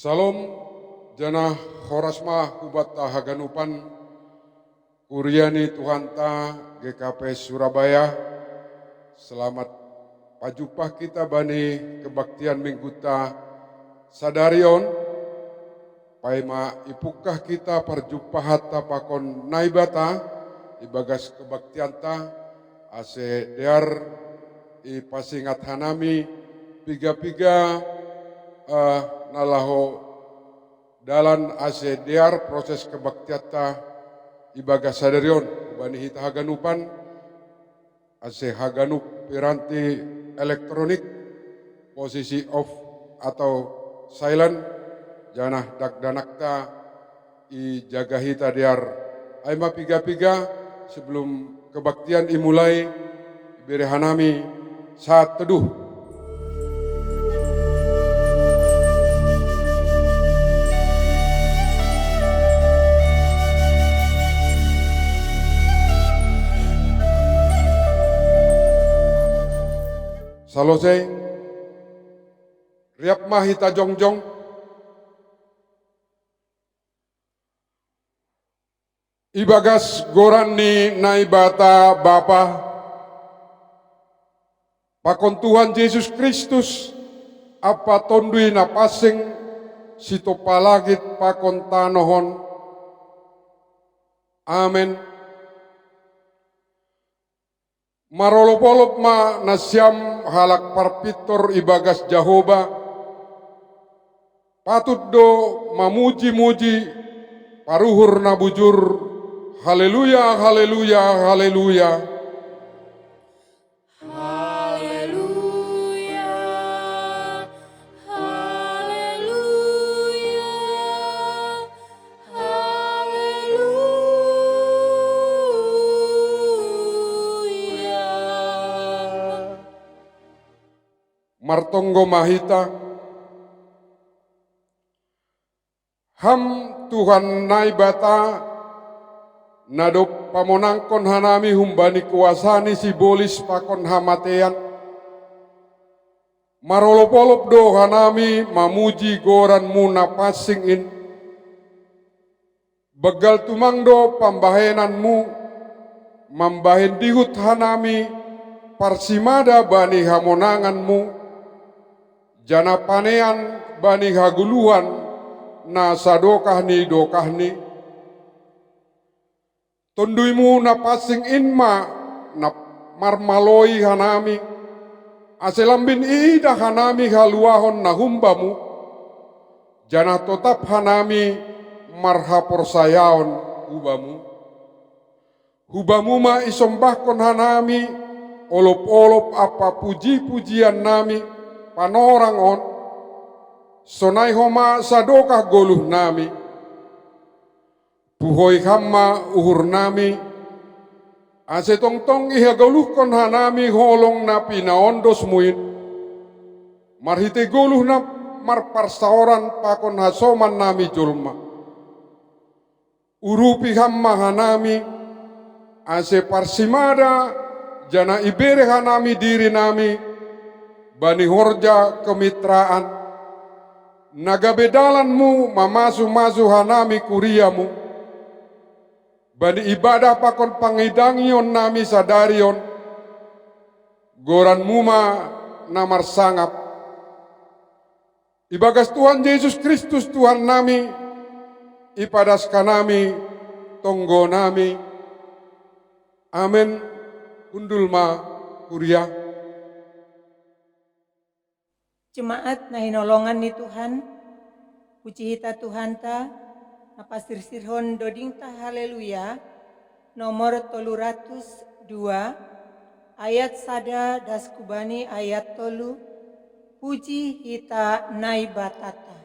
Salam janah horasmah hubata haganupan Kuriani Tuhanta GKP Surabaya. Selamat pajupah kita bani kebaktian mingguta sadarion. Paima ipukah kita perjumpah hatta pakon naibata ibagas kebaktianta ase dear ipasingat hanami piga-piga nalaho dalan ase dear proses kebaktianta ibaga sadarion bani hita haganupan ase haganup piranti elektronik posisi off atau silent janah dakdanakta i jaga hita dear aima piga-piga sebelum kebaktian imulai iberi hanami saat teduh. Salosei, riap mahita jongjong, ibagas goran ni naibata Bapa, pakon Tuhan Yesus Kristus, apa tondui napasing sito palagit pakon tanohon. Amen. Marolop-olop ma nasyam halak parpitor ibagas Jahoba. Patut do mamuji-muji paruhur nabujur. Haleluya, haleluya, haleluya. Martonggo mahita, ham Tuhan naibata, nadop pamonangkon hanami humbani kuasani si bolis pakon hamatean, marolop-olop do hanami mamuji goran muna pasingin, begal tumangdo pambahenanmu, mambahen dihut hanami, parsimada bani hamonanganmu, jana panean bani haguluhan na sadokah ni tonduimu na pasing inma na marmaloi hanami aselambin iida hanami haluahon na humbamu jana totap hanami marhapor sayaon hubamu ma isombahkon hanami olop-olop apa puji-pujian nami panorang on sonai homa sadokah goluh nami puhoi hamma uhur nami ase tong-tong iha goluh kon hanami holong na pinaondos muin marhite goluh na marparsaoran pakon hasoman nami julma urupi hamma hanami ase parsimada jana ibere hanami diri nami bani horja kemitraan, naga bedalanmu mamasu-masu hanami kuriamu, bani ibadah pakon pangidangion nami sadarion, goran muma namar sangap, ibagas Tuhan Yesus Kristus Tuhan nami, ipadas kanami, tonggo nami, amen, undulma kuria. Jemaat na hinolongan ni Tuhan, puji hita Tuhan ta, napasirsirhon doding ta haleluya, nomor 302, ayat sada das kubani ayat tolu, puji hita naibatata.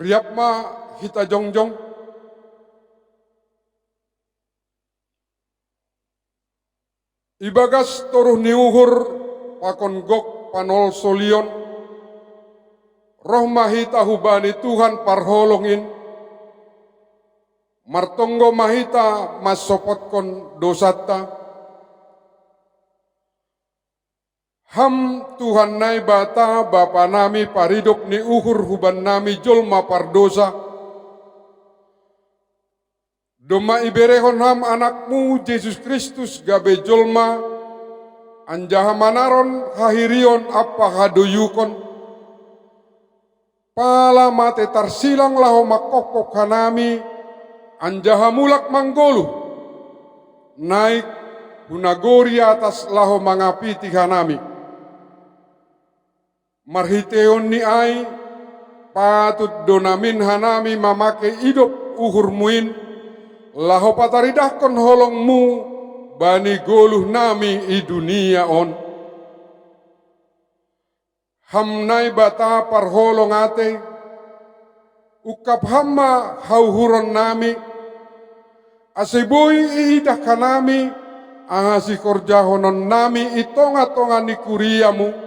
riap ma hita jongjong. Ibagas toruh niuhur pakon gok panol solion. Roh mahita hubani Tuhan parholongin. Martonggo mahita masopotkon dosata. Ham Tuhan nai bata bapa nami paridop ni uhur huban nami jolma pardosa. Doma iberehon ham anakmu Yesus Kristus gabe jolma. Anjaha manaron hahirion apa hadoyukon. Pala mate tarsilang laho makokok hanami. Anjaha mulak manggolu. Naik hunagori atas laho mangapiti hanami. Marhiteon ni ai patut donamin hanami mamake idop uhur muin laho pataridahkon holongmu bani goluh nami i dunia on. Hamnai bata parholong ate ukap hamma hauhuron nami aseboy iidah kanami angasi korjahonon nami itonga-tonga ni kuriamu.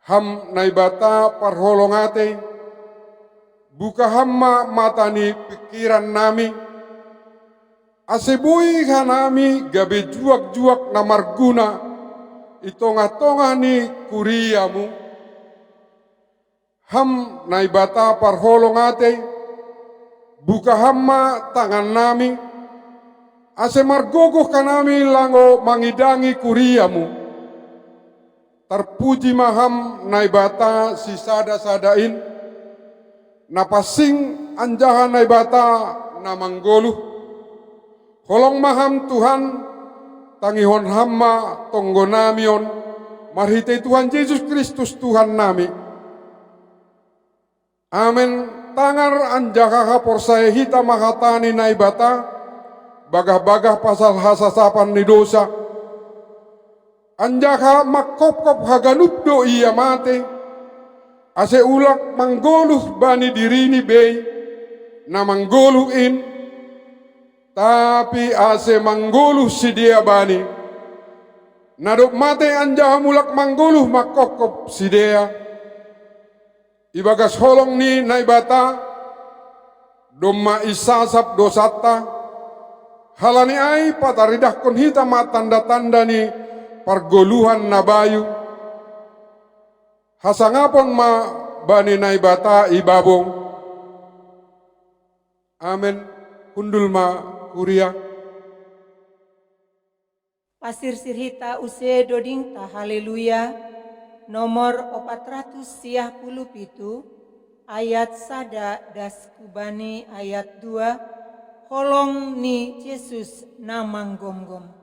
Ham naibata parholongate buka hamma matani pikiran nami asebui hanami gabe juak-juak na marguna itonga-tonga ni kuriamu. Ham naibata parholongate buka hamma tangan nami ase margogoh kanami lango mangidangi kuriamu. Terpuji maham naibata si sada-sadain napasing anjaha naibata namanggoluh holong maham Tuhan tangihon hamma tonggo namion marhite Tuhan Yesus Kristus Tuhan nami. Amen. Tangar anjaha haporsaya hita mahatani naibata bagah-bagah pasal hasasapan ni dosa. Anjaka makop-kop haganupdo iya mate ase ulak manggoluh bani dirini bei na manggoluh in tapi ase manggoluh si dia bani nadok mate anjaha mulak manggoluh makop-kop si dia ibagas holong ni naibata domma isasap dosata halani ai pataridah kon hita ma tanda-tanda ni pargoluhan nabayu hasangapon ma bani naibata ibabong. Amen. Kundul ma kuria. Pasir sirhita use doding ta haleluya nomor 457 ayat sada das kubani ayat 2 holong ni Yesus namang gom-gom.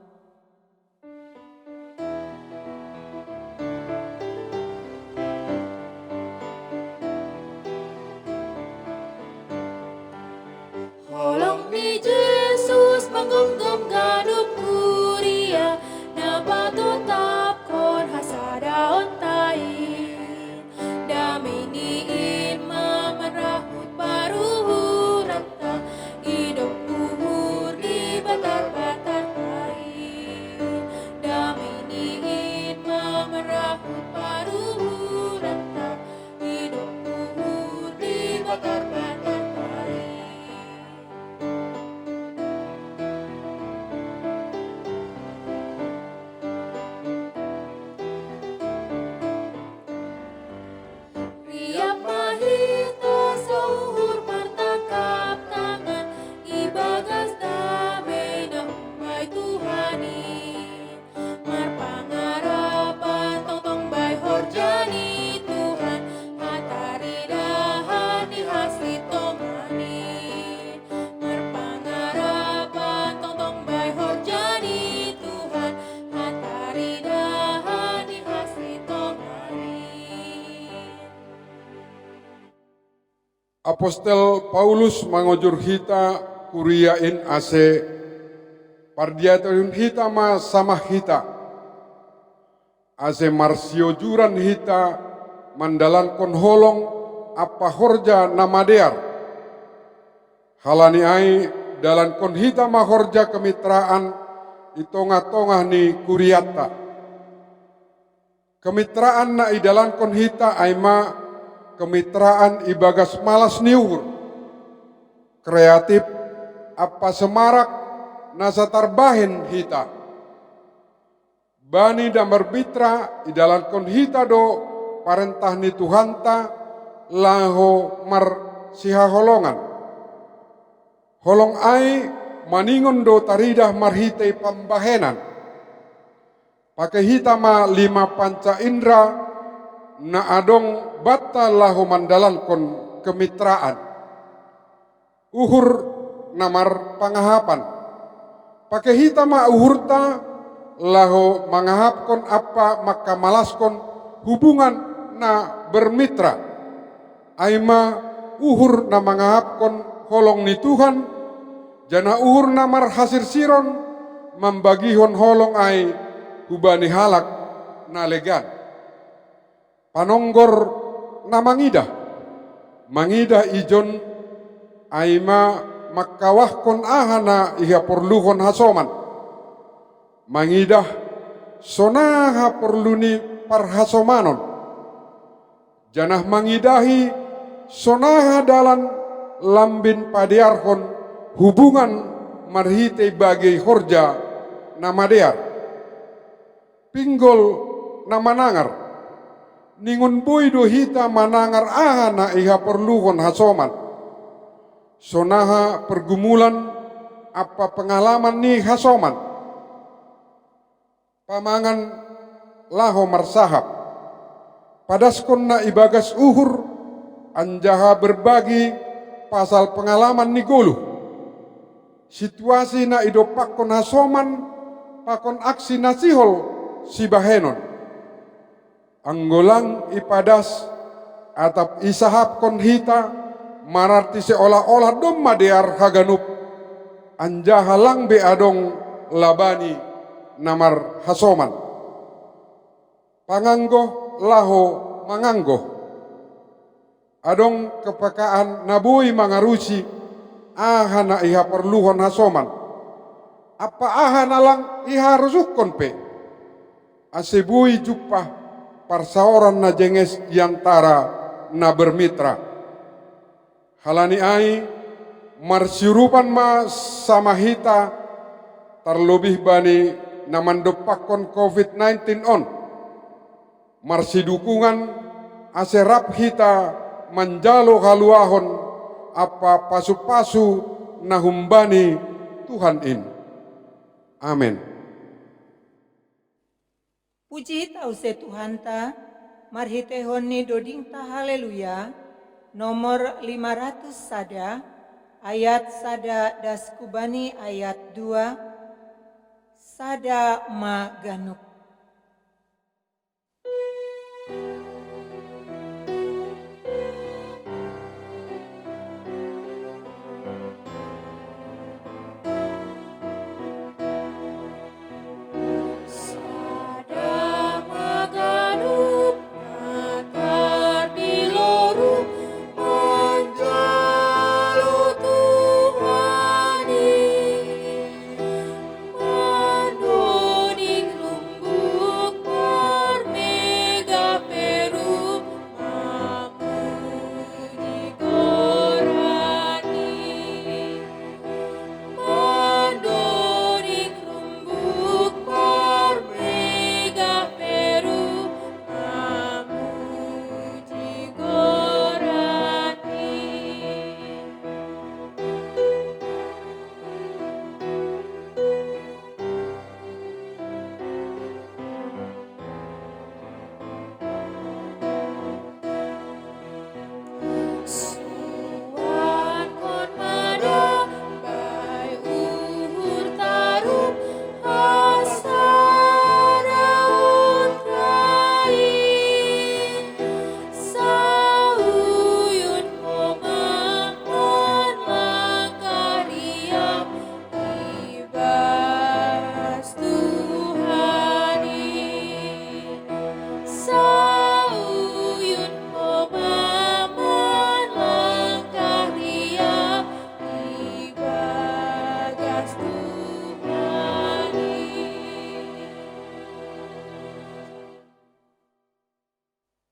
Holong ni Yesus manggonggom gadup kuria na patutap kon hasadaon tain damai niin mamanrahut paruhuran ta idop uhur di batar-batar tain damai niin mamanrahut paruhuran ta idop uhur di batar-batar tain. Riap mahita sa uhur martangkap tangan ibagas damai na may Tuhanin marpangarapan tongtong bay horjani Tuhan hataridahan ni haslit tomanin marpangarapan tongtong bay horjani Tuhan hataridahan ni haslit tomanin. Apostel Paulus mangojur hita kuriain ase pardiaton hita ma sama hita ase marsio juran hita mandalan kon holong apa horja nama dear. Halani ai dalam kon hita ma horja kemitraan itonga-tongah ni kuriata. Kemitraan na idalan kon hita ai ma kemitraan ibagas malas niur. Kreatif apa semarak nasa tarbahin hita. Bani dan berbitra idalan kon hita do parentah ni Tuhanta laho mar siha holongan. Holong ai maningon do taridah marhitei pambahenan. Pakai hita ma 5 panca indra na adong batta laho mandalan kon kemitraan. Uhur namar pangahapan. Pakai hita ma uhurta laho mangahapkon apa maka malaskon hubungan na bermitra. Aima uhur na mangahapkon holong ni Tuhan, jana uhur na marhasir siron membagihon holong ai hubani halak na legan. Panonggor na mangidah ijon aima makawahkon ahana iha perluhon hasoman. Mangidah sonaha perluni parhasomanon. Janah mangidahi sonaha dalan lambin padiarhon hubungan marhite bagai horja nama dear. Pinggol na manangar. Ningon boydo hita manangar ahana iha perluhon hasoman. Sonaha pergumulan apa pengalaman ni hasoman. Pamangan laho marsahap. Padaskon na ibagas uhur anjaha berbagi pasal pengalaman ni goluh. Situasi na idopakon hasoman pakon aksi nasihol si bahenon. Anggolang ipadas atap isahap kon hita mararti seolah-olah domma dear haganup anjaha lang be adong labani namar hasoman. Panganggo laho manganggo. Adong kepekaan nabui mangarusi ahana iha perluhon hasoman. Apa ahana lang iha rusukon pe. Asebui jupah parsaoran na jenges yantara na bermitra. Halani ai marsirupan ma sama hita terlebih bani namandopakon COVID-19 on. Marsi dukungan aserap hita manjalo haluahon apa pasu-pasu nahumbani Tuhan in. Amin. Puji tau se Tuhanta, marhitehon ni doding ta haleluya, nomor 500 sada, ayat sada daskubani ayat 2, sada ma ganuk. Tuhan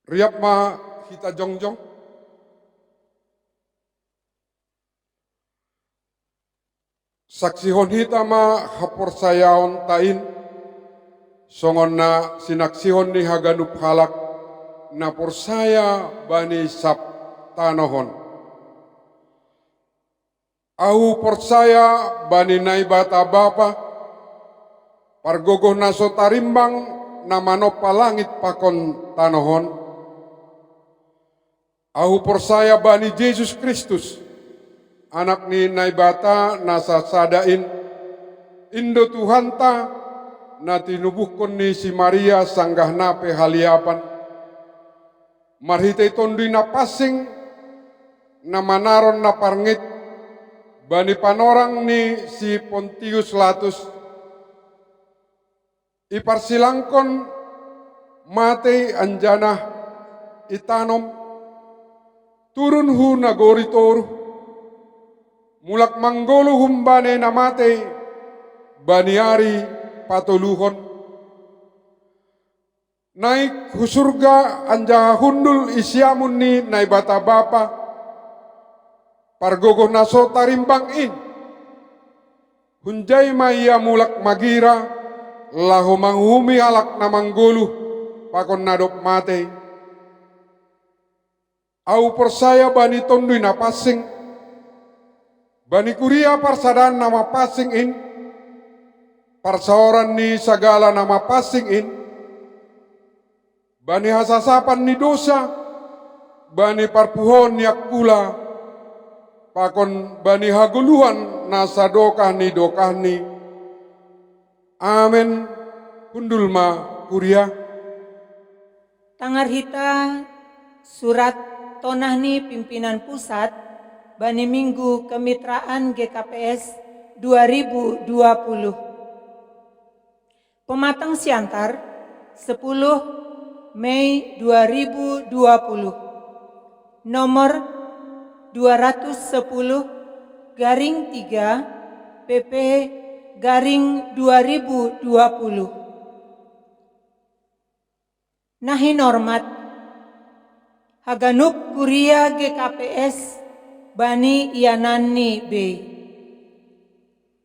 Riap ma hita jongjong. Saksihon hita ma haporsayaon tain. Songon na sinaksihon ni haganup halak na porsaya bani sap tanohon. Ahu porsaya bani naibata bapa pargogoh naso tarimbang na manopa langit pakon tanohon. Ahu porsaya bani Yesus Kristus anak ni naibata nasa sadain Indo Tuhanta na tinubuhkon ni si Maria sanggah nape haliapan marhitay tondoy na pasing na manaron na parngit bani panorang ni si Pontius Latus iparsilangkon matay anjana itanom turun hu nagoritor mulak manggolo humbane na matay baniari patuluhon naik husurga anja hundul isyamun ni naibata bapa pargogoh naso tarimbang in hunjay maya mulak magira lahu manghumi alak na manggulu pakon nadop mate au persaya bani tondoy na pasing bani kuria parsadan nama pasing in parsaoran ni sagala nama pasing in bani hasasapan ni dosa bani parpuhon ni akula pakon bani haguluhan nasa dokah ni amen hundul ma kuria. Tangar hita surat tonah ni pimpinan pusat bani Minggu Kemitraan GKPS 2020. Pematang siantar 10 Mei 2020. Nomor 210 garing 3 PP garing 2020. Nahin hormat Haganup Kuria GKPS Bani Ianani B.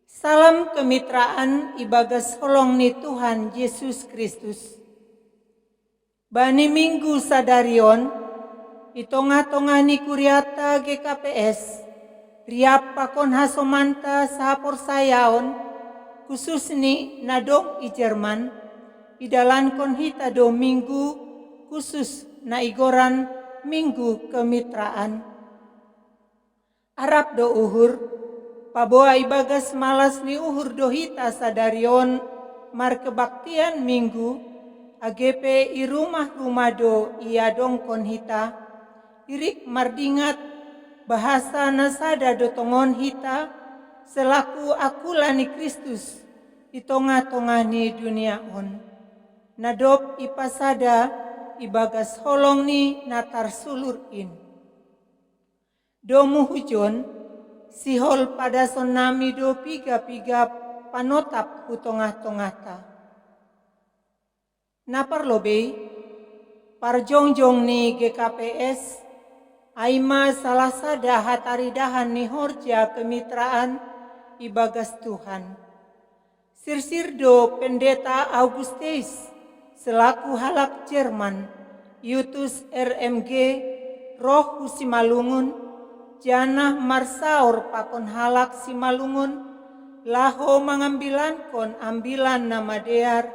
Salam kemitraan ibagas holong ni Tuhan Yesus Kristus. Bani Minggu Sadarion, itonga-tonga ni Kuriata GKPS, riap pakon hasomanta sahapor sayaon, khusus ni nadong i Jerman, idalankon hita do Minggu khusus na igoran Minggu Kemitraan. Arab do uhur, paboa ibagas malas ni uhur dohita sadarion markebaktian Minggu AGP i rumah-rumah do ia dongkon hita irik mardingat bahasa nasada do tongon hita selaku akula ni Kristus di tongah-tongah ni dunia on nadop ipasada ibagas holong ni natar sulur in domu hujon sihol pada sonami do piga-piga panotap hu tongah-tongah ta. Napar lobe, parjongjong ni GKPS, aima salah sada hataridahan ni horja kemitraan ibagas Tuhan. Sirsirdo pendeta Augustus selaku halak Jerman, Yutus RMG, roh Simalungun, janah marsaur pakon halak Simalungun, laho mengambilan kon ambilan nama dear,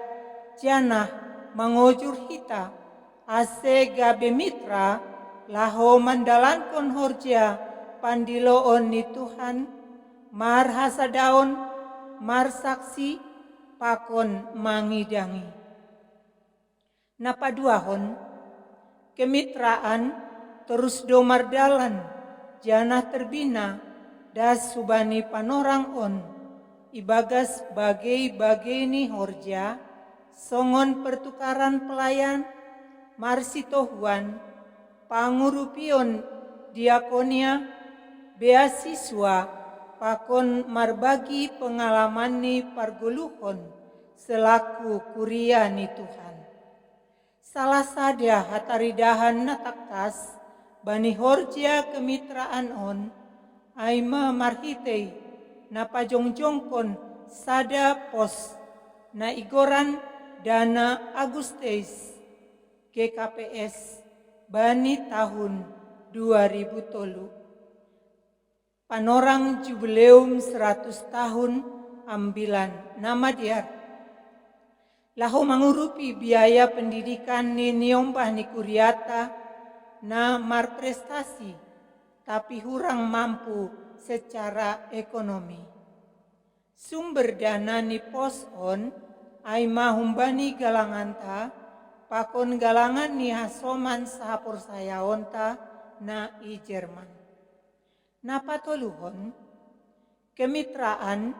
janah mangojur hita, ase gabe mitra, laho mandalan kon horja, pandiloon ni Tuhan, mar hasadaon, mar saksi, pakon mangidangi. Napaduahon, kemitraan terus domardalan, janah terbina, das subani panorang on, ibagas bagai-bagai ni horja, songon pertukaran pelayan, marsitohuan, pangurupion diakonia, beasiswa, pakon marbagi pengalaman ni pargoluhon, selaku kuria ni Tuhan. Salah sada hataridahan nataktas bani horja kemitraan on aima marhitei na pajongjongkon sada pos na igoran dana Agustus GKPS bani tahun 2003 panorang jubileum 100 tahun ambilan nama dia lahu mengurupi biaya pendidikan ni niombah ni kuriata na marprestasi tapi hurang mampu secara ekonomi. Sumber dana ni pos on ay mahumbani galanganta pakon galangan ni hasoman sahapor sayaonta na i Jerman. Napatoluhon kemitraan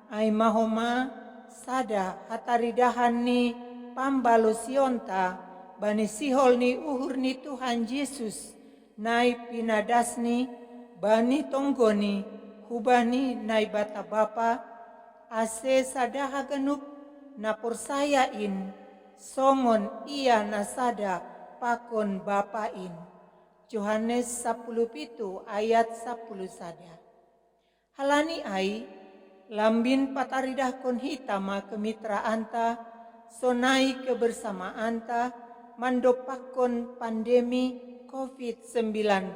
ay mahoma sada hataridahan ni pambalusionta bani sihol ni uhur ni Tuhan Yesus nai pinadasni bani tonggoni hubani nai bata bapa ase sadaha genup na porsayain songon ia nasada pakon bapain. Yohanes 10 ayat 10 sada. Halani ai lambin pataridah kon hitama kemitraanta sonai kebersamaanta mandopakon pandemi COVID-19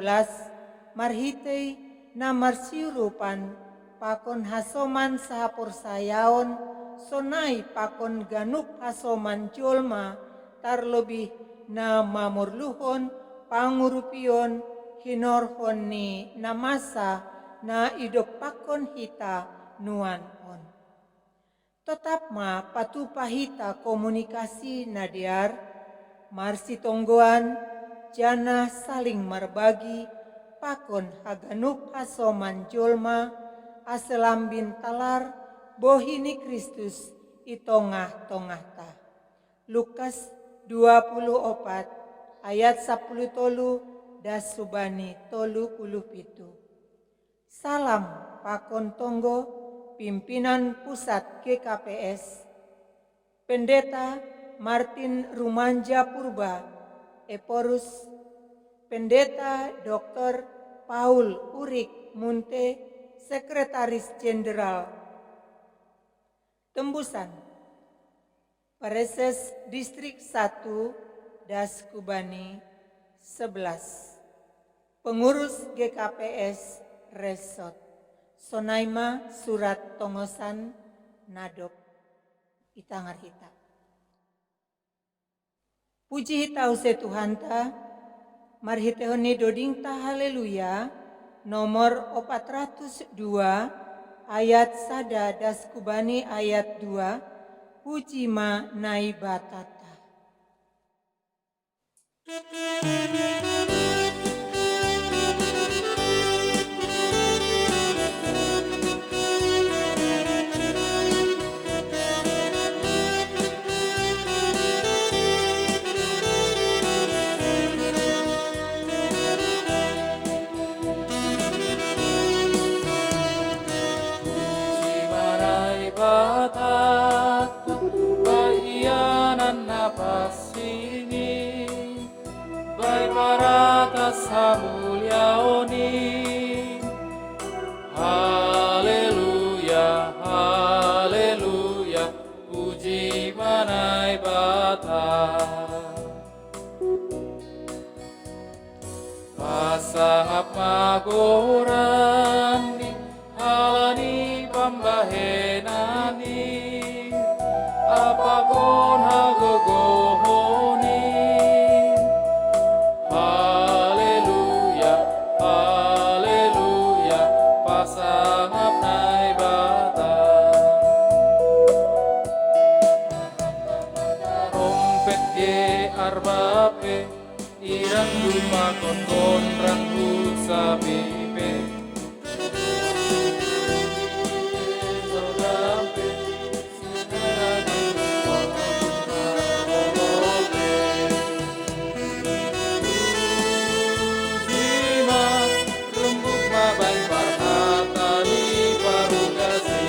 marhitei na marsiurupan pakon hasoman sahapor sayaon sonai pakon ganup hasoman jolma tarlebih na mamorluhon pangurupion hinorhon ni namasa na idop pakon hita nuan on. Tetap ma patupahita komunikasi nadiar marsi tonggoan jana saling marbagi pakon haganup hasoman jolma aselambin talar bohini Kristus itongah-tongahta. Lukas 24 ayat 10 tolu das subani tolu puluh pitu. Salam pakon tonggo pimpinan pusat GKPS Pendeta Martin Rumanja Purba Eporus, Pendeta Dr. Paul Urik Munte, Sekretaris Jenderal Tembusan Pareses Distrik 1 Das Kubani 11 Pengurus GKPS Resort Sonaima Surat Tongosan Nadop Itangar Hita. Puji hita use Tuhanta marhitehoni dodingta haleluya nomor 402 ayat sada das kubani ayat 2 puji ma nai batata. Samuliaoni, haleluya, haleluya, puji manai bata. Pasahap magorani, halani pambahenani, apapun hagogohoni. Arbape irang lupa kon rangku sabipe sogape sinarani olope jima rembuk mabai parhatani parugasi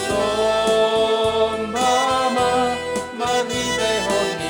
son mama marhite honi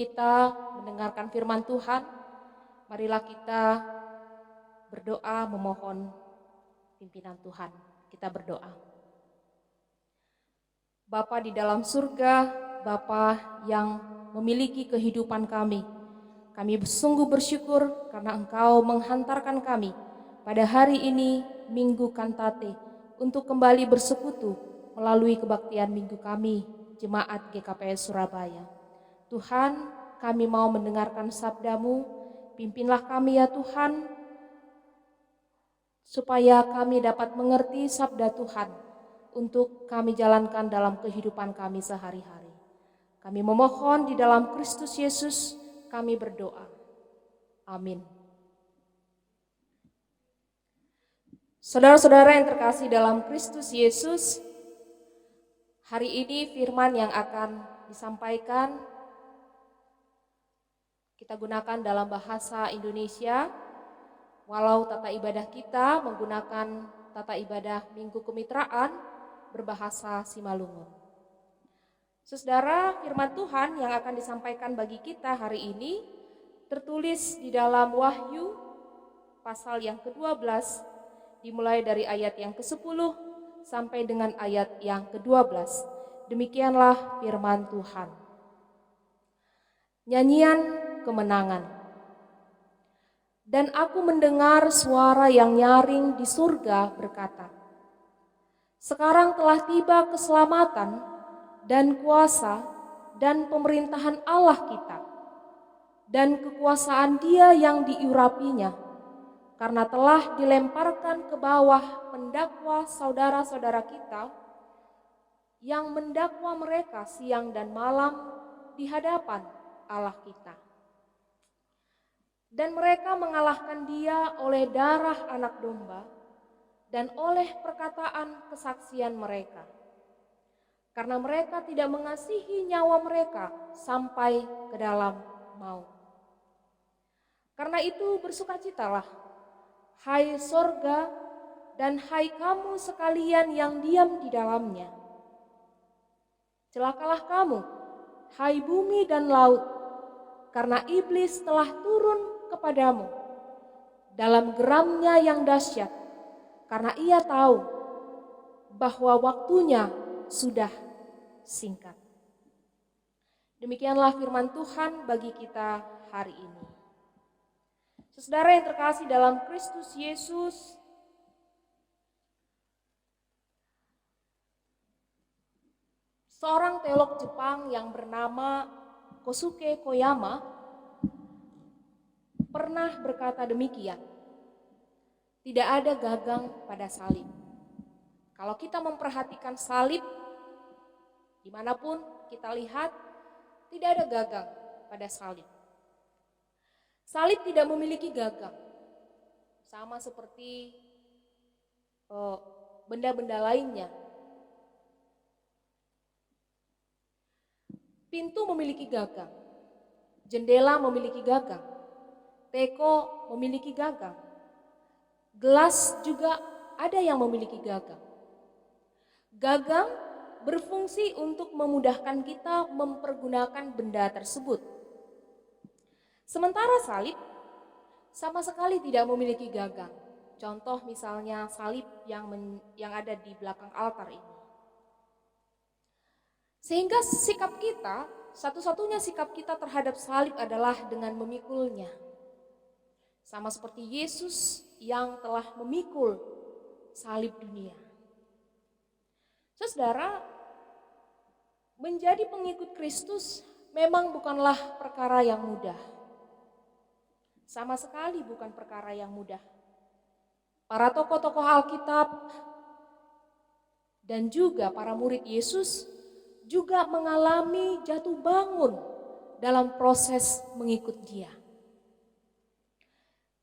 kita mendengarkan firman Tuhan, marilah kita berdoa memohon pimpinan Tuhan. Kita berdoa. Bapa di dalam surga, Bapa yang memiliki kehidupan kami sungguh bersyukur karena Engkau menghantarkan kami pada hari ini, Minggu Kantate, untuk kembali bersekutu melalui kebaktian minggu kami, Jemaat GKPS Surabaya. Tuhan, kami mau mendengarkan sabda-Mu, pimpinlah kami ya Tuhan, supaya kami dapat mengerti sabda Tuhan untuk kami jalankan dalam kehidupan kami sehari-hari. Kami memohon di dalam Kristus Yesus, kami berdoa. Amin. Saudara-saudara yang terkasih dalam Kristus Yesus, hari ini firman yang akan disampaikan kita gunakan dalam bahasa Indonesia, walau tata ibadah kita menggunakan tata ibadah Minggu Kemitraan berbahasa Simalungun. Saudara, firman Tuhan yang akan disampaikan bagi kita hari ini tertulis di dalam Wahyu pasal yang ke-12, dimulai dari ayat yang ke-10 sampai dengan ayat yang ke-12. Demikianlah firman Tuhan. Nyanyian kemenangan. Dan aku mendengar suara yang nyaring di surga berkata, sekarang telah tiba keselamatan dan kuasa dan pemerintahan Allah kita, dan kekuasaan Dia yang diurapinya, karena telah dilemparkan ke bawah pendakwa saudara-saudara kita, yang mendakwa mereka siang dan malam di hadapan Allah kita. Dan mereka mengalahkan Dia oleh darah anak domba, dan oleh perkataan kesaksian mereka. Karena mereka tidak mengasihi nyawa mereka sampai ke dalam maut. Karena itu bersukacitalah, hai sorga dan hai kamu sekalian yang diam di dalamnya. Celakalah kamu, hai bumi dan laut, karena iblis telah turun kepadamu dalam geramnya yang dahsyat, karena ia tahu bahwa waktunya sudah singkat. Demikianlah firman Tuhan bagi kita hari ini. Saudara yang terkasih dalam Kristus Yesus, seorang teolog Jepang yang bernama Kosuke Koyama pernah berkata demikian, tidak ada gagang pada salib. Kalau kita memperhatikan salib, dimanapun kita lihat, tidak ada gagang pada salib. Salib tidak memiliki gagang, sama seperti benda-benda lainnya. Pintu memiliki gagang, jendela memiliki gagang, teko memiliki gagang, gelas juga ada yang memiliki gagang. Gagang berfungsi untuk memudahkan kita mempergunakan benda tersebut. Sementara salib sama sekali tidak memiliki gagang. Contoh misalnya salib yang ada di belakang altar ini. Sehingga sikap kita, satu-satunya sikap kita terhadap salib adalah dengan memikulnya. Sama seperti Yesus yang telah memikul salib dunia. Saudara, menjadi pengikut Kristus memang bukanlah perkara yang mudah. Sama sekali bukan perkara yang mudah. Para tokoh-tokoh Alkitab dan juga para murid Yesus juga mengalami jatuh bangun dalam proses mengikut Dia.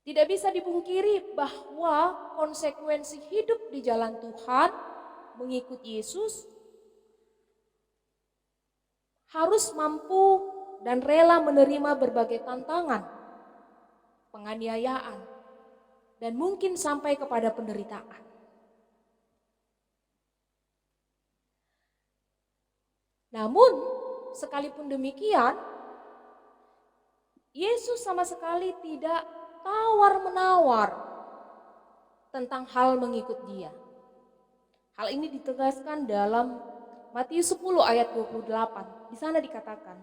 Tidak bisa dipungkiri bahwa konsekuensi hidup di jalan Tuhan mengikut Yesus harus mampu dan rela menerima berbagai tantangan, penganiayaan, dan mungkin sampai kepada penderitaan. Namun, sekalipun demikian, Yesus sama sekali tidak tawar-menawar tentang hal mengikut Dia. Hal ini ditegaskan dalam Matius 10 ayat 28. Di sana dikatakan,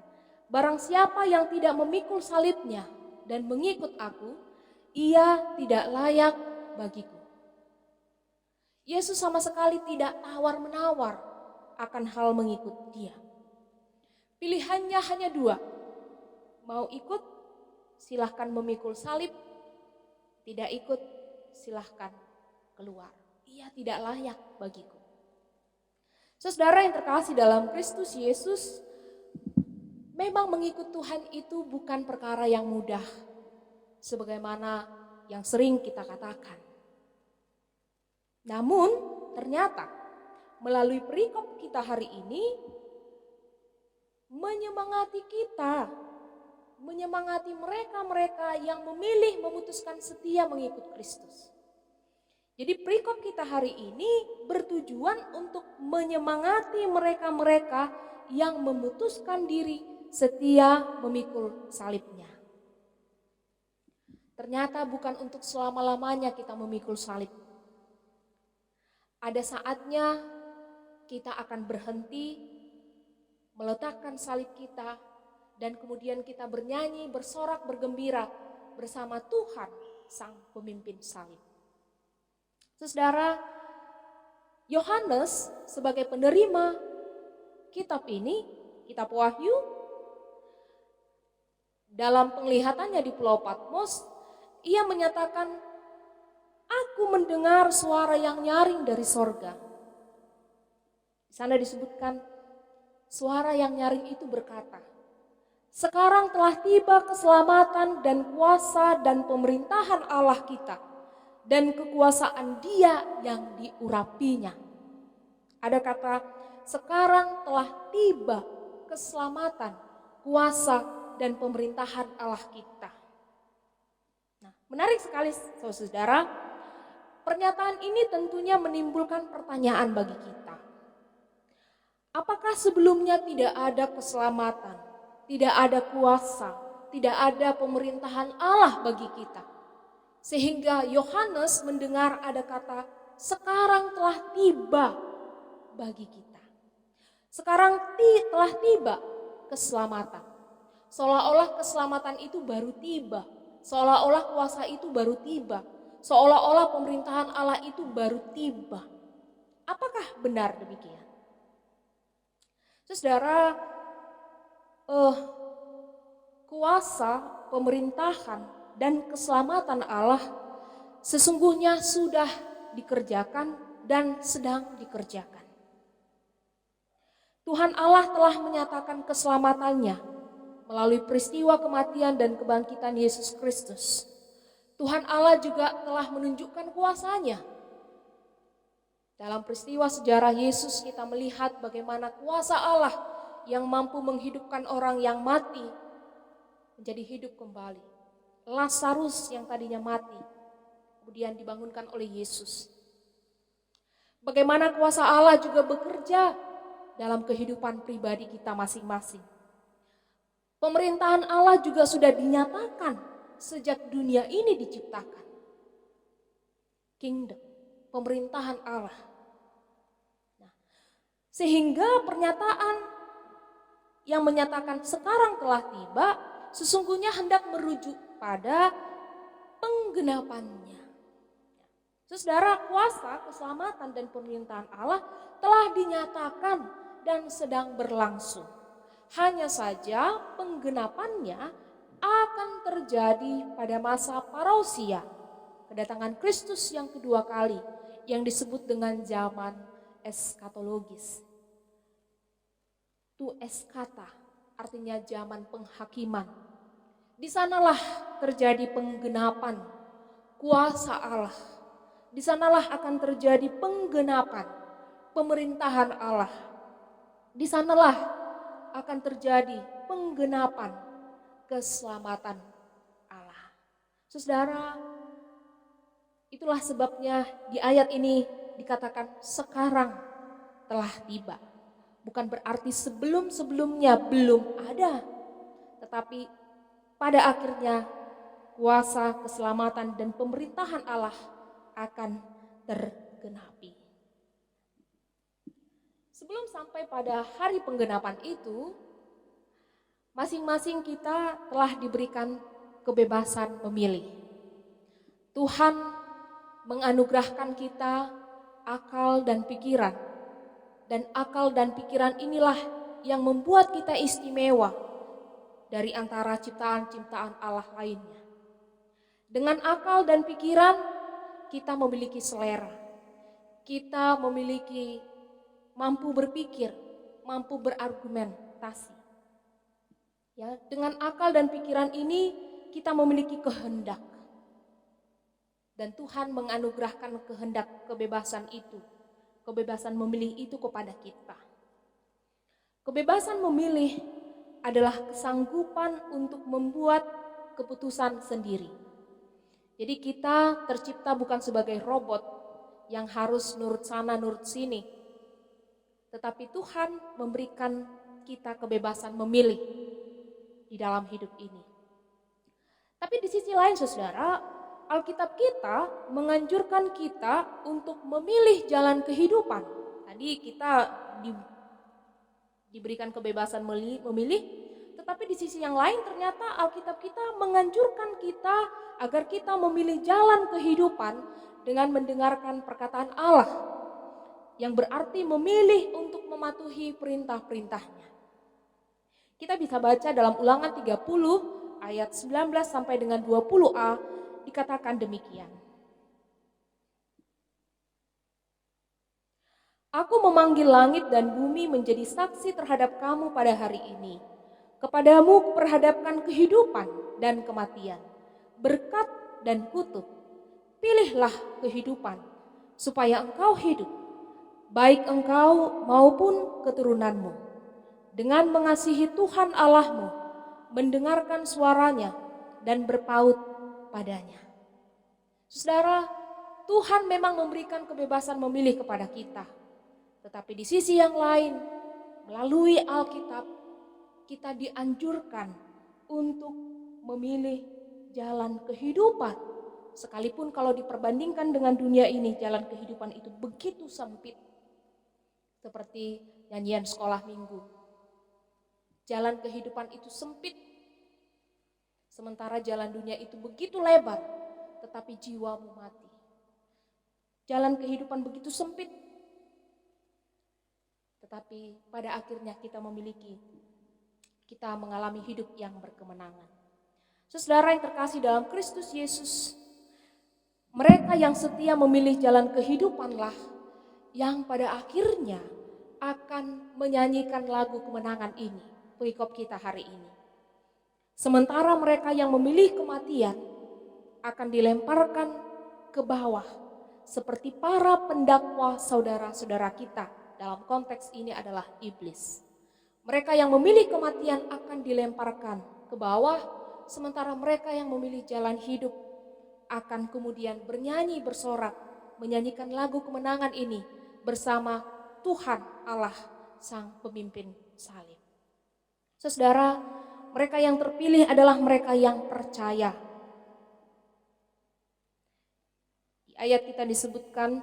barang siapa yang tidak memikul salibnya dan mengikut aku, ia tidak layak bagiku. Yesus sama sekali tidak tawar-menawar akan hal mengikut Dia. Pilihannya hanya dua, mau ikut silahkan memikul salib, tidak ikut silahkan keluar. Ia tidak layak bagiku. Saudara yang terkasih dalam Kristus Yesus, memang mengikut Tuhan itu bukan perkara yang mudah, sebagaimana yang sering kita katakan. Namun ternyata melalui perikop kita hari ini menyemangati kita, menyemangati mereka-mereka yang memilih memutuskan setia mengikut Kristus. Jadi perikop kita hari ini bertujuan untuk menyemangati mereka-mereka yang memutuskan diri setia memikul salibnya. Ternyata bukan untuk selama-lamanya kita memikul salib. Ada saatnya kita akan berhenti meletakkan salib kita dan kemudian kita bernyanyi, bersorak, bergembira bersama Tuhan sang pemimpin salib. Saudara, Yohanes sebagai penerima kitab ini, kitab Wahyu, dalam penglihatannya di Pulau Patmos, ia menyatakan, aku mendengar suara yang nyaring dari sorga. Di sana disebutkan, suara yang nyaring itu berkata, sekarang telah tiba keselamatan dan kuasa dan pemerintahan Allah kita, dan kekuasaan Dia yang diurapinya. Ada kata, sekarang telah tiba keselamatan, kuasa, dan pemerintahan Allah kita. Nah, menarik sekali saudara, pernyataan ini tentunya menimbulkan pertanyaan bagi kita. Apakah sebelumnya tidak ada keselamatan, tidak ada kuasa, tidak ada pemerintahan Allah bagi kita? Sehingga Yohanes mendengar ada kata, sekarang telah tiba bagi kita. Sekarang telah tiba keselamatan. Seolah-olah keselamatan itu baru tiba. Seolah-olah kuasa itu baru tiba. Seolah-olah pemerintahan Allah itu baru tiba. Apakah benar demikian? Saudara, kuasa, pemerintahan, dan keselamatan Allah sesungguhnya sudah dikerjakan dan sedang dikerjakan. Tuhan Allah telah menyatakan keselamatannya melalui peristiwa kematian dan kebangkitan Yesus Kristus. Tuhan Allah juga telah menunjukkan kuasanya. Dalam peristiwa sejarah Yesus kita melihat bagaimana kuasa Allah yang mampu menghidupkan orang yang mati menjadi hidup kembali. Lazarus yang tadinya mati kemudian dibangunkan oleh Yesus. Bagaimana kuasa Allah juga bekerja dalam kehidupan pribadi kita masing-masing. Pemerintahan Allah juga sudah dinyatakan sejak dunia ini diciptakan. Kingdom, pemerintahan Allah. Nah, sehingga pernyataan yang menyatakan sekarang telah tiba sesungguhnya hendak merujuk pada penggenapannya. Saudara, kuasa, keselamatan, dan pemerintahan Allah telah dinyatakan dan sedang berlangsung. Hanya saja penggenapannya akan terjadi pada masa parousia, kedatangan Kristus yang kedua kali, yang disebut dengan zaman eskatologis. Tu eskata artinya zaman penghakiman. Di sanalah terjadi penggenapan kuasa Allah. Di sanalah akan terjadi penggenapan pemerintahan Allah. Di sanalah akan terjadi penggenapan keselamatan Allah. Saudara, itulah sebabnya di ayat ini dikatakan sekarang telah tiba. Bukan berarti sebelum-sebelumnya belum ada, tetapi pada akhirnya kuasa keselamatan dan pemerintahan Allah akan tergenapi. Sebelum sampai pada hari penggenapan itu, masing-masing kita telah diberikan kebebasan memilih. Tuhan menganugerahkan kita akal dan pikiran. Dan akal dan pikiran inilah yang membuat kita istimewa dari antara ciptaan-ciptaan Allah lainnya. Dengan akal dan pikiran, kita memiliki selera. Kita memiliki mampu berpikir, mampu berargumentasi. Ya, dengan akal dan pikiran ini kita memiliki kehendak. Dan Tuhan menganugerahkan kehendak kebebasan itu, kebebasan memilih itu kepada kita. Kebebasan memilih adalah kesanggupan untuk membuat keputusan sendiri. Jadi kita tercipta bukan sebagai robot yang harus nurut sana nurut sini. Tetapi Tuhan memberikan kita kebebasan memilih di dalam hidup ini. Tapi di sisi lain saudara, Alkitab kita menganjurkan kita untuk memilih jalan kehidupan. Tadi kita diberikan kebebasan memilih, tetapi di sisi yang lain ternyata Alkitab kita menganjurkan kita agar kita memilih jalan kehidupan dengan mendengarkan perkataan Allah, yang berarti memilih untuk mematuhi perintah-perintahnya. Kita bisa baca dalam Ulangan 30 ayat 19 sampai dengan 20a, dikatakan demikian. Aku memanggil langit dan bumi menjadi saksi terhadap kamu pada hari ini. Kepadamu kuperhadapkan kehidupan dan kematian, berkat dan kutuk. Pilihlah kehidupan, supaya engkau hidup, baik engkau maupun keturunanmu, dengan mengasihi Tuhan Allahmu, mendengarkan suaranya, dan berpaut padanya. Saudara, Tuhan memang memberikan kebebasan memilih kepada kita. Tetapi di sisi yang lain, melalui Alkitab, kita dianjurkan untuk memilih jalan kehidupan. Sekalipun kalau diperbandingkan dengan dunia ini, jalan kehidupan itu begitu sempit. Seperti nyanyian sekolah minggu. Jalan kehidupan itu sempit. Sementara jalan dunia itu begitu lebar, tetapi jiwamu mati. Jalan kehidupan begitu sempit, tetapi pada akhirnya kita mengalami hidup yang berkemenangan. Saudara yang terkasih dalam Kristus Yesus, mereka yang setia memilih jalan kehidupanlah yang pada akhirnya akan menyanyikan lagu kemenangan ini, perikop kita hari ini. Sementara mereka yang memilih kematian akan dilemparkan ke bawah seperti para pendakwa saudara-saudara kita. Dalam konteks ini adalah iblis. Mereka yang memilih kematian akan dilemparkan ke bawah, sementara mereka yang memilih jalan hidup akan kemudian bernyanyi bersorak, menyanyikan lagu kemenangan ini bersama Tuhan Allah Sang Pemimpin salib. Saudara, mereka yang terpilih adalah mereka yang percaya. Di ayat kita disebutkan,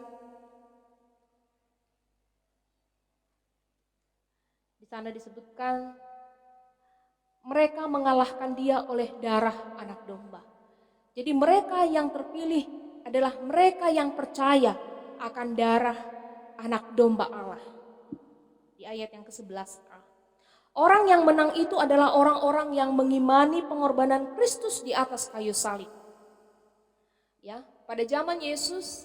di sana disebutkan, mereka mengalahkan dia oleh darah anak domba. Jadi mereka yang terpilih adalah mereka yang percaya akan darah anak domba Allah. Di ayat yang ke-11a. Orang yang menang itu adalah orang-orang yang mengimani pengorbanan Kristus di atas kayu salib. Ya, pada zaman Yesus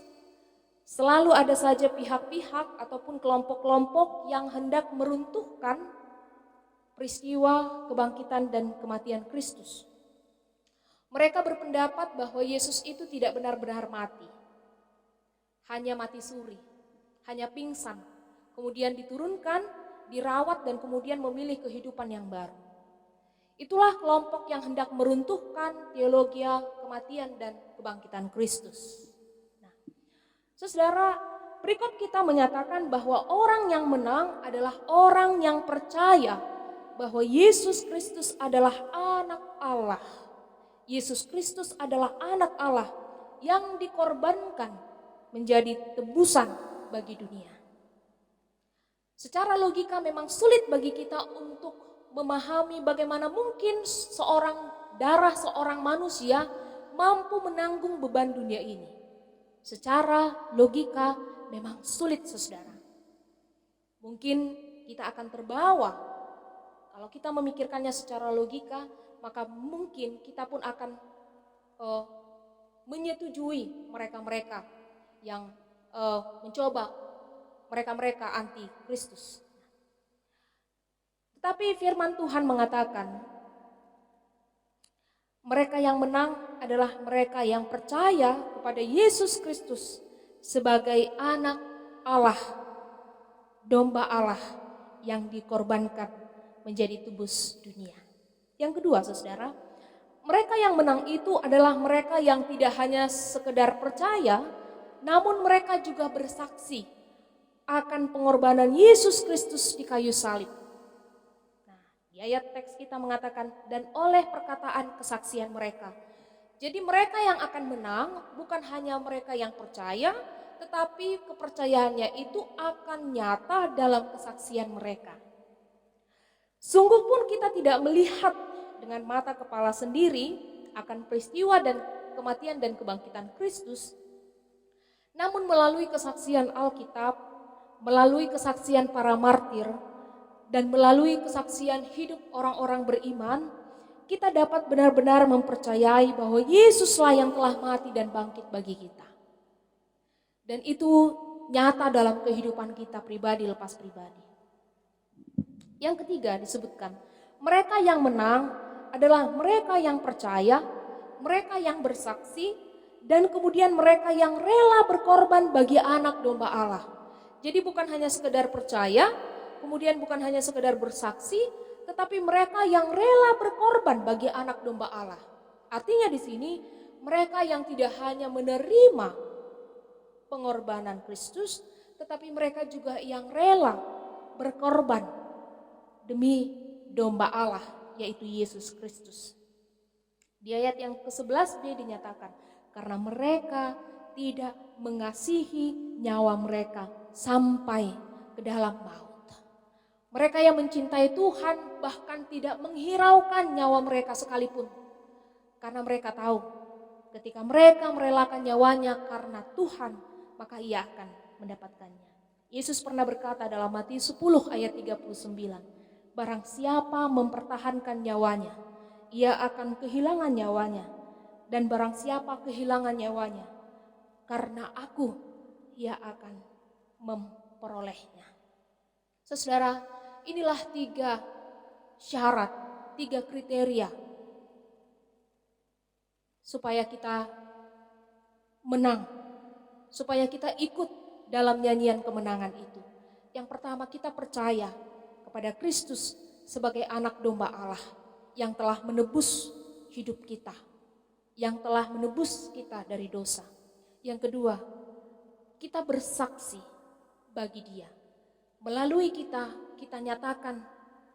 selalu ada saja pihak-pihak ataupun kelompok-kelompok yang hendak meruntuhkan peristiwa kebangkitan dan kematian Kristus. Mereka berpendapat bahwa Yesus itu tidak benar-benar mati. Hanya mati suri, hanya pingsan, kemudian diturunkan, dirawat dan kemudian memilih kehidupan yang baru. Itulah kelompok yang hendak meruntuhkan teologi kematian dan kebangkitan Kristus. Nah, saudara, berikut kita menyatakan bahwa orang yang menang adalah orang yang percaya bahwa Yesus Kristus adalah anak Allah. Yesus Kristus adalah anak Allah yang dikorbankan menjadi tebusan bagi dunia. Secara logika memang sulit bagi kita untuk memahami bagaimana mungkin darah seorang manusia mampu menanggung beban dunia ini. Secara logika memang sulit, saudara. Mungkin kita akan terbawa. Kalau kita memikirkannya secara logika, maka mungkin kita pun akan menyetujui mereka-mereka yang mencoba, mereka-mereka anti Kristus. Tetapi firman Tuhan mengatakan, mereka yang menang adalah mereka yang percaya kepada Yesus Kristus sebagai anak Allah, domba Allah yang dikorbankan menjadi tebus dunia. Yang kedua, saudara, mereka yang menang itu adalah mereka yang tidak hanya sekedar percaya, namun mereka juga bersaksi akan pengorbanan Yesus Kristus di kayu salib. Nah, di ayat teks kita mengatakan, dan oleh perkataan kesaksian mereka. Jadi mereka yang akan menang bukan hanya mereka yang percaya, tetapi kepercayaannya itu akan nyata dalam kesaksian mereka. Sungguh pun kita tidak melihat dengan mata kepala sendiri akan peristiwa dan kematian dan kebangkitan Kristus, namun melalui kesaksian Alkitab, melalui kesaksian para martir, dan melalui kesaksian hidup orang-orang beriman, kita dapat benar-benar mempercayai bahwa Yesuslah yang telah mati dan bangkit bagi kita. Dan itu nyata dalam kehidupan kita pribadi lepas pribadi. Yang ketiga disebutkan, mereka yang menang adalah mereka yang percaya, mereka yang bersaksi, dan kemudian mereka yang rela berkorban bagi anak domba Allah. Jadi bukan hanya sekedar percaya, kemudian bukan hanya sekedar bersaksi, tetapi mereka yang rela berkorban bagi anak domba Allah. Artinya di sini mereka yang tidak hanya menerima pengorbanan Kristus, tetapi mereka juga yang rela berkorban demi domba Allah, yaitu Yesus Kristus. Di ayat yang ke-11b dinyatakan, karena mereka tidak mengasihi nyawa mereka sampai ke dalam maut. Mereka yang mencintai Tuhan bahkan tidak menghiraukan nyawa mereka sekalipun. Karena mereka tahu ketika mereka merelakan nyawanya karena Tuhan, maka ia akan mendapatkannya. Yesus pernah berkata dalam Matius 10 ayat 39, barang siapa mempertahankan nyawanya, ia akan kehilangan nyawanya. Dan barang siapa kehilangan nyawanya, karena aku, ia akan memperolehnya. Saudara, inilah 3 syarat, 3 kriteria supaya kita menang, supaya kita ikut dalam nyanyian kemenangan itu. Yang pertama, kita percaya kepada Kristus sebagai anak domba Allah yang telah menebus hidup kita, yang telah menebus kita dari dosa. Yang kedua, kita bersaksi bagi Dia. Melalui kita nyatakan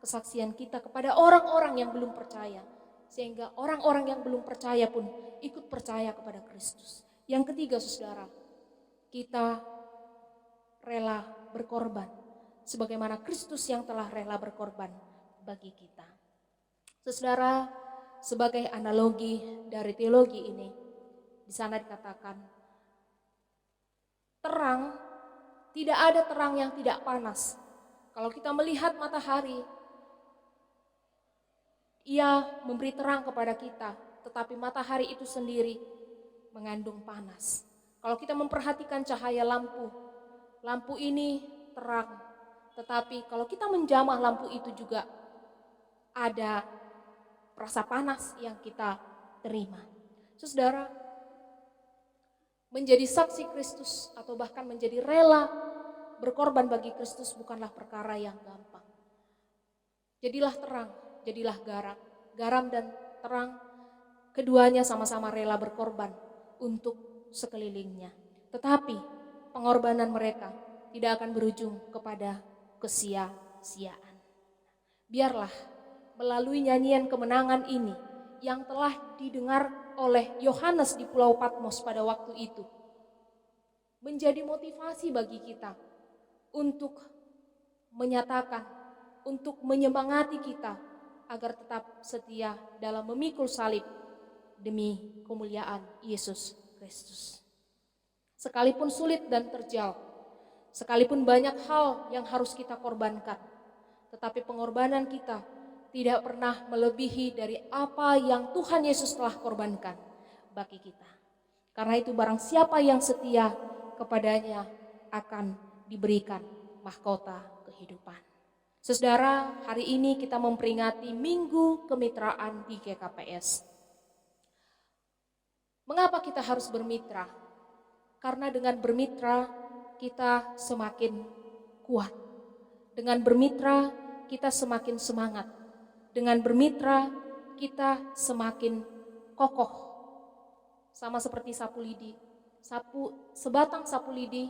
kesaksian kita kepada orang-orang yang belum percaya, sehingga orang-orang yang belum percaya pun ikut percaya kepada Kristus. Yang ketiga, saudara, kita rela berkorban sebagaimana Kristus yang telah rela berkorban bagi kita. Saudara, sebagai analogi dari teologi ini, di sana dikatakan, terang, tidak ada terang yang tidak panas. Kalau kita melihat matahari, ia memberi terang kepada kita, tetapi matahari itu sendiri mengandung panas. Kalau kita memperhatikan cahaya lampu, lampu ini terang. Tetapi kalau kita menjamah lampu itu juga ada rasa panas yang kita terima. Saudara, menjadi saksi Kristus atau bahkan menjadi rela berkorban bagi Kristus bukanlah perkara yang gampang. Jadilah terang, jadilah garam dan terang, keduanya sama-sama rela berkorban untuk sekelilingnya. Tetapi pengorbanan mereka tidak akan berujung kepada kesia-siaan. Biarlah melalui nyanyian kemenangan ini yang telah didengar oleh Yohanes di Pulau Patmos pada waktu itu menjadi motivasi bagi kita untuk menyatakan, untuk menyemangati kita agar tetap setia dalam memikul salib demi kemuliaan Yesus Kristus. Sekalipun sulit dan terjal, sekalipun banyak hal yang harus kita korbankan, tetapi pengorbanan kita tidak pernah melebihi dari apa yang Tuhan Yesus telah korbankan bagi kita. Karena itu barang siapa yang setia kepadanya akan diberikan mahkota kehidupan. Saudara, hari ini kita memperingati Minggu Kemitraan di GKPS. Mengapa kita harus bermitra? Karena dengan bermitra kita semakin kuat. Dengan bermitra kita semakin semangat. Dengan bermitra kita semakin kokoh. Sama seperti sapu lidi. Sebatang sapu lidi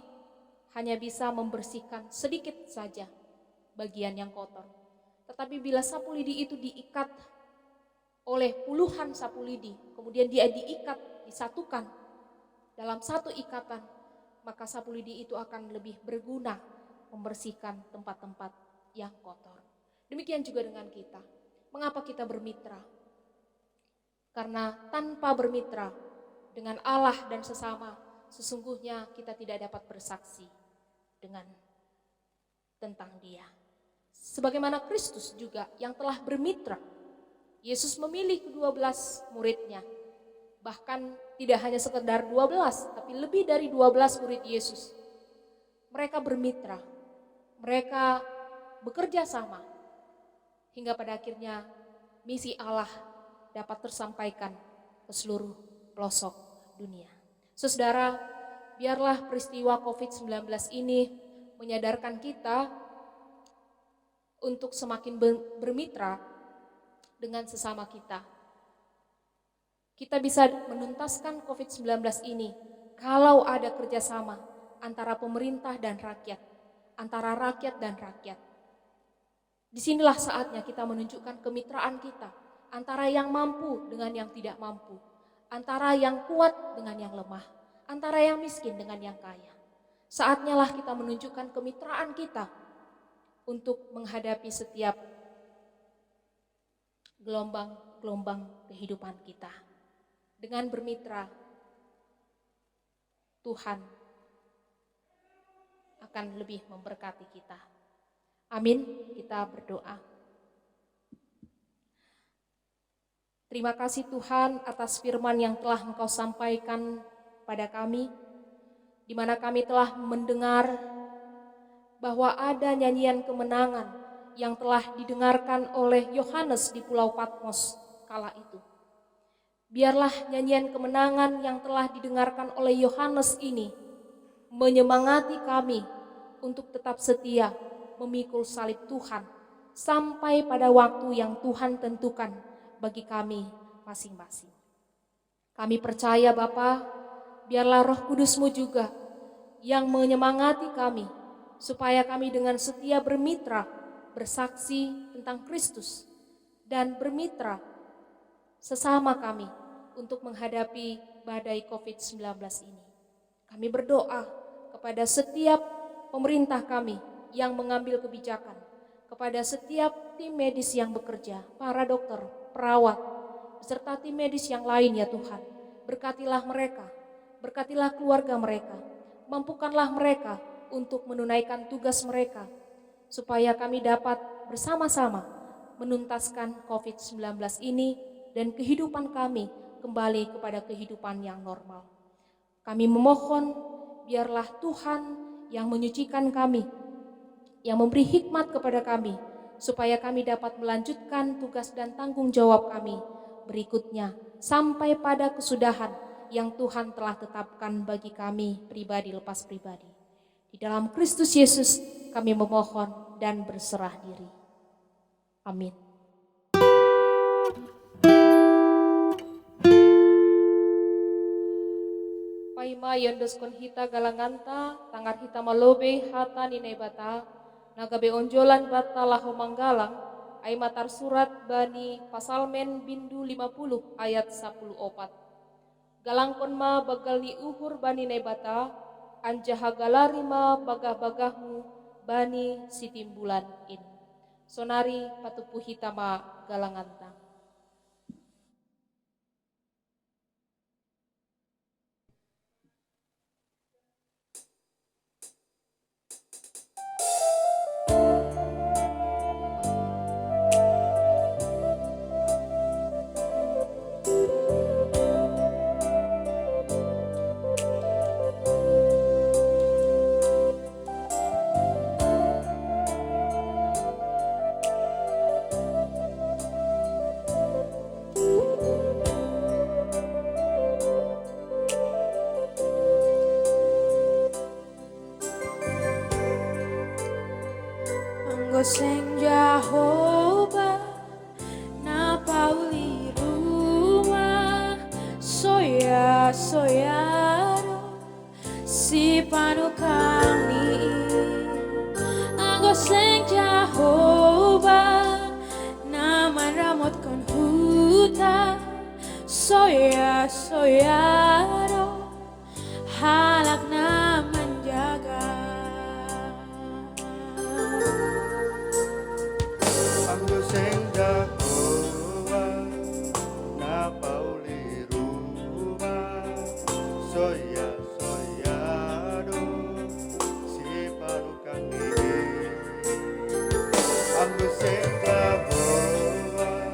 hanya bisa membersihkan sedikit saja bagian yang kotor. Tetapi bila sapu lidi itu diikat oleh puluhan sapu lidi, kemudian dia diikat, disatukan dalam satu ikatan, maka sapu lidi itu akan lebih berguna membersihkan tempat-tempat yang kotor. Demikian juga dengan kita. Mengapa kita bermitra? Karena tanpa bermitra dengan Allah dan sesama, sesungguhnya kita tidak dapat bersaksi tentang Dia. Sebagaimana Kristus juga yang telah bermitra. Yesus memilih ke-12 muridnya. Bahkan tidak hanya sekedar 12, tapi lebih dari 12 murid Yesus. Mereka bermitra, mereka bekerja sama, hingga pada akhirnya misi Allah dapat tersampaikan ke seluruh pelosok dunia. Saudara, biarlah peristiwa COVID-19 ini menyadarkan kita untuk semakin bermitra dengan sesama kita. Kita bisa menuntaskan COVID-19 ini kalau ada kerjasama antara pemerintah dan rakyat, antara rakyat dan rakyat. Disinilah saatnya kita menunjukkan kemitraan kita antara yang mampu dengan yang tidak mampu, antara yang kuat dengan yang lemah, antara yang miskin dengan yang kaya. Saatnya lah kita menunjukkan kemitraan kita untuk menghadapi setiap gelombang-gelombang kehidupan kita. Dengan bermitra, Tuhan akan lebih memberkati kita. Amin, kita berdoa. Terima kasih Tuhan atas firman yang telah Engkau sampaikan pada kami, di mana kami telah mendengar bahwa ada nyanyian kemenangan yang telah didengarkan oleh Yohanes di Pulau Patmos kala itu. Biarlah nyanyian kemenangan yang telah didengarkan oleh Yohanes ini menyemangati kami untuk tetap setia memikul salib Tuhan sampai pada waktu yang Tuhan tentukan bagi kami masing-masing. Kami percaya Bapa, biarlah Roh Kudus-Mu juga yang menyemangati kami supaya kami dengan setia bermitra, bersaksi tentang Kristus dan bermitra sesama kami untuk menghadapi badai COVID-19 ini. Kami berdoa kepada setiap pemerintah kami yang mengambil kebijakan, kepada setiap tim medis yang bekerja, para dokter, perawat, beserta tim medis yang lain ya Tuhan. Berkatilah mereka, berkatilah keluarga mereka, mampukanlah mereka untuk menunaikan tugas mereka, supaya kami dapat bersama-sama menuntaskan COVID-19 ini dan kehidupan kami kembali kepada kehidupan yang normal. Kami memohon biarlah Tuhan yang menyucikan kami, yang memberi hikmat kepada kami, supaya kami dapat melanjutkan tugas dan tanggung jawab kami berikutnya sampai pada kesudahan yang Tuhan telah tetapkan bagi kami pribadi lepas pribadi. Di dalam Kristus Yesus kami memohon dan berserah diri. Amin. Paima yondos kon hita galanganta, tangar hita malobe hata ninay bata, nagabe onjolan bata laho manggalang, ai matar surat bani pasalmen bindu 50 ayat 14. Galangkon ma bagal ni uhur bani nebata, anjaha galari ma bagah-bagahmu bani sitimbulan in. Sonari patupu hitama galanganta. Anggo sing Jehovah na pauli rumah soya si panukang ni anggo sing Jehovah na manramot kon huta soya halak na menjaga. Anggo sing Jehovah na pauli rumah soya do si panukan ini. Anggo sing Jehovah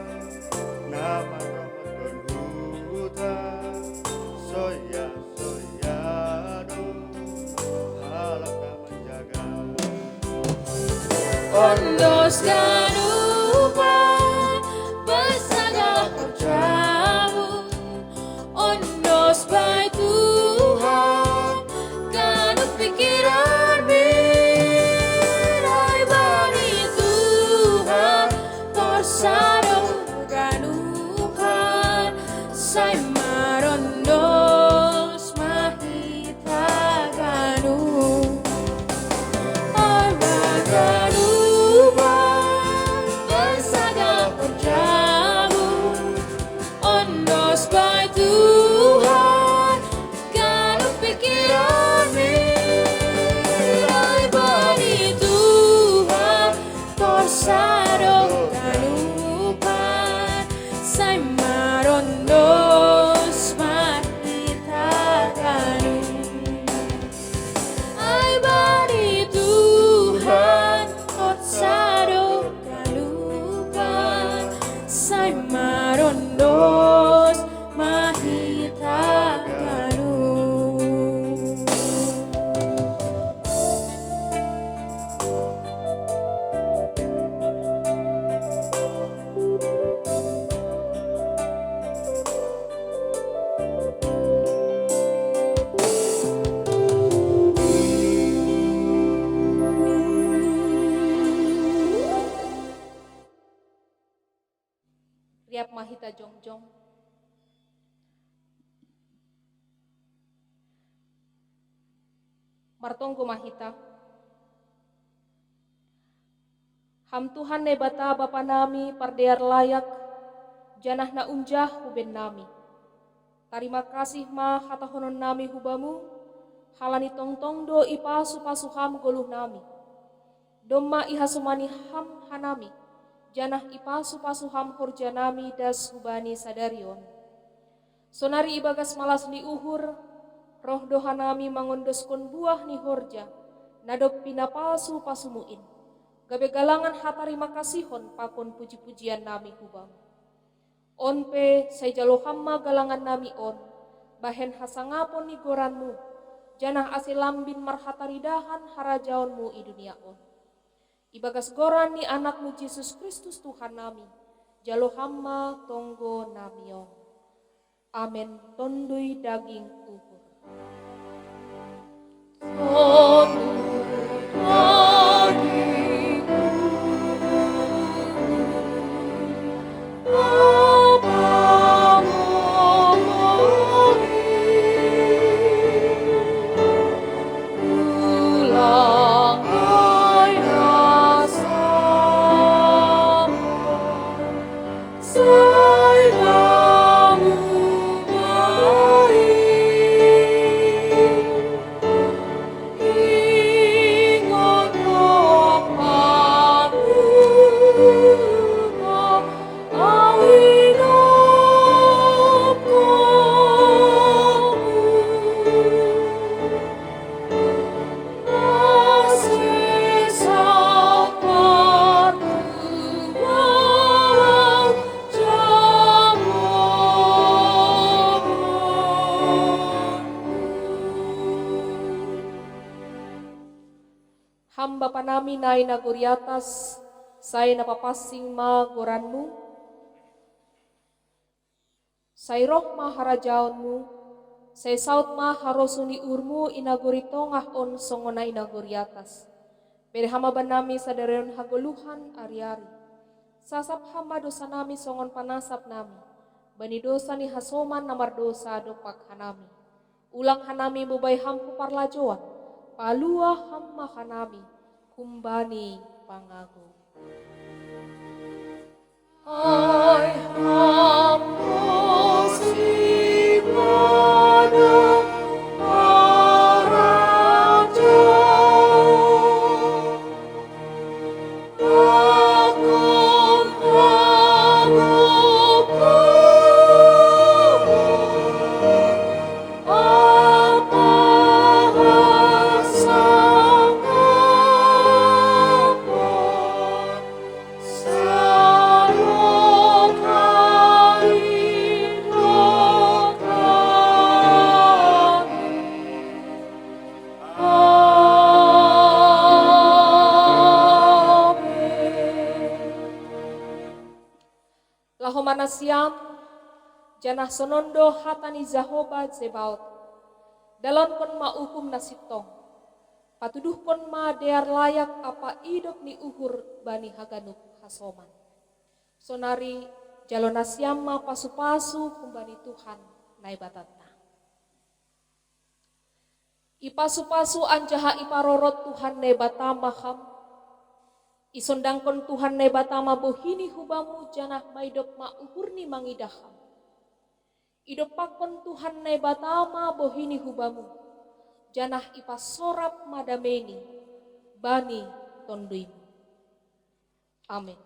na manamot huta soya do halak na menjaga. Ondos ganupa bersagala kerjamu, ondos baik Tuhan kanu pikiran mirai bani Tuhan torsado ganupan say marondos mahita ganu. Marondos mahita ganu. Riap mahita jongjong. Martonggo mahita. Ham Tuhan nebata Bapa nami pardear layak, janah na unjah huben nami. Tarima kasih ma hatahonon nami hubamu, halani tongtong do ipasu pasuham goluh nami. Domma ihasumani ham hanami, janah ipasu pasuham horjanami das hubani sadarion. Sonari ibagas malas ni uhur, roh dohanami mangondoskon buah ni horja, nadop pinapasu pasumuin. Gabe galangan hatarima kasihon pakon puji-pujian nami hubam. On pe say jalohamma galangan nami on, bahen hasangapon ni goranmu, janah asilambin marhataridahan harajaonmu i dunia on. Ibagas goran ni anakmu Yesus Kristus Tuhan nami, jalohamma tonggo namion. Amen tondui daging uhur. Hamba panami nai nagori atas, saya napapasing ma goranmu, saya roh ma harajaonmu, saya saut ma harosuni urmu inagori tongah on songona inagori atas. Bere hama banami sadarion hagoluhan ari-ari. Sasap hamba dosa nami songon panasap nami. Bani dosa ni hasoman namar dosa dopak hanami. Ulang hanami mubai hampu parlajoan. Palua hamma hanami kumbani pangago. Hai hampa simana araja. Takon pangopo apa hasangapon sayokain Lahomana siam, janah sonondo hatani Zahoba Zebaot. Dalon kon ma ukum nasitong. Patuduh kon ma dear layak apa idop ni uhur bani haganuk hasoman. Sonari jalona siam ma pasu-pasu kumbani Tuhan naibatatna. Ipasu-pasu anjaha iparorot Tuhan nebatama ham. Isondangkon Tuhan nebatama bohini hubamu janah maidop ma uhurni mangidaham. Idopakon Tuhan nebatama bohini hubamu janah ipasorap madameni bani tonduimu. Amin.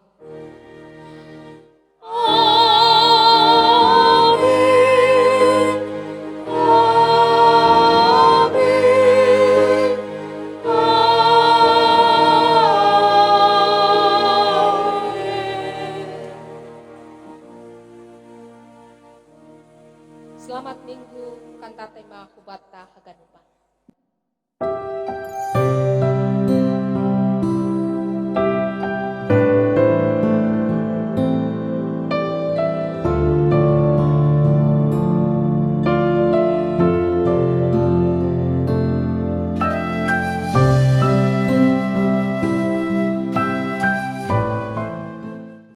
Selamat Minggu, kanta tema Hubata Haganupa.